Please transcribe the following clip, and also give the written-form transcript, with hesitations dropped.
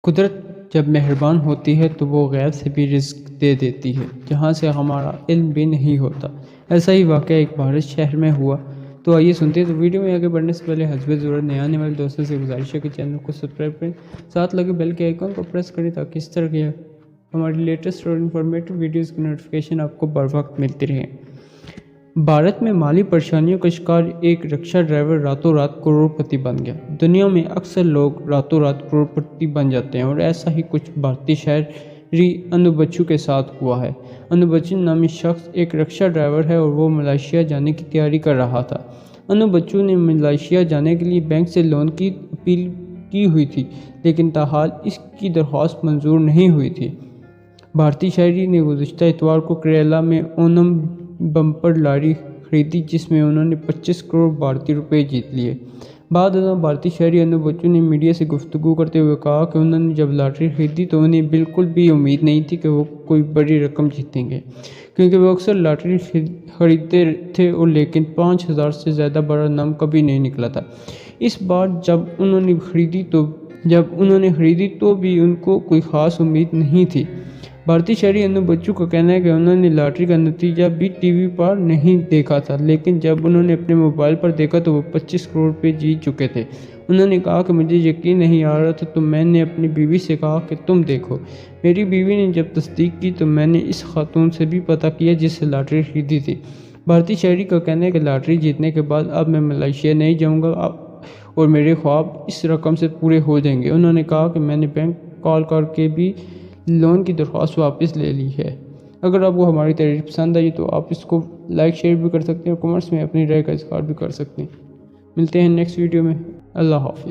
قدرت جب مہربان ہوتی ہے تو وہ غیب سے بھی رزق دے دیتی ہے جہاں سے ہمارا علم بھی نہیں ہوتا۔ ایسا ہی واقعہ ایک بھارت شہر میں ہوا۔ تو آئیے سنتے ہیں۔ تو ویڈیو میں آگے بڑھنے سے پہلے حسب ضرورت نئے آنے والے دوستوں سے گزارش ہے کہ چینل کو سبسکرائب کریں، ساتھ لگے بیل کے آئیکن کو پریس کریں تاکہ اس طرح کی ہماری لیٹسٹ اور انفارمیٹو ویڈیوز کی نوٹیفیکیشن آپ کو بر وقت ملتی رہیں۔ بھارت میں مالی پریشانیوں کا شکار ایک رکشہ ڈرائیور راتوں رات کروڑ پتی بن گیا۔ دنیا میں اکثر لوگ راتوں رات کروڑ پتی بن جاتے ہیں اور ایسا ہی کچھ بھارتی شہری انو بچو کے ساتھ ہوا ہے۔ انو بچو نامی شخص ایک رکشہ ڈرائیور ہے اور وہ ملائیشیا جانے کی تیاری کر رہا تھا۔ انو بچو نے ملائیشیا جانے کے لیے بینک سے لون کی اپیل کی ہوئی تھی، لیکن تاحال اس کی درخواست منظور نہیں ہوئی تھی۔ بھارتی شہری نے گزشتہ اتوار کو کیرالہ میں اونم بمپر لاٹری خریدی جس میں انہوں نے 25 کروڑ بھارتی روپے جیت لیے۔ بعد ازاں بھارتی شہری انو بچو نے میڈیا سے گفتگو کرتے ہوئے کہا کہ انہوں نے جب لاٹری خریدی تو انہیں بالکل بھی امید نہیں تھی کہ وہ کوئی بڑی رقم جیتیں گے، کیونکہ وہ اکثر لاٹری خریدتے تھے اور لیکن 5,000 سے زیادہ بڑا نام کبھی نہیں نکلا تھا۔ اس بار جب انہوں نے خریدی تو بھی ان کو کوئی خاص امید نہیں تھی۔ بھارتی شہری انو بچو کا کہنا ہے کہ انہوں نے لاٹری کا نتیجہ بھی ٹی وی پر نہیں دیکھا تھا، لیکن جب انہوں نے اپنے موبائل پر دیکھا تو وہ 25 کروڑ روپے جیت چکے تھے۔ انہوں نے کہا کہ مجھے یقین نہیں آ رہا تھا تو میں نے اپنی بیوی سے کہا کہ تم دیکھو۔ میری بیوی نے جب تصدیق کی تو میں نے اس خاتون سے بھی پتہ کیا جس سے لاٹری خریدی تھی۔ بھارتی شہری کا کہنا ہے کہ لاٹری جیتنے کے بعد اب میں ملائیشیا نہیں جاؤں گا اور میرے خواب اس رقم سے پورے ہو جائیں گے۔ انہوں نے کہا کہ میں نے بینک کال کر کے بھی لون کی درخواست واپس لے لی ہے۔ اگر آپ کو ہماری تحریر پسند آئی تو آپ اس کو لائک شیئر بھی کر سکتے ہیں اور کمنٹس میں اپنی رائے کا اظہار بھی کر سکتے ہیں۔ ملتے ہیں نیکسٹ ویڈیو میں۔ اللہ حافظ۔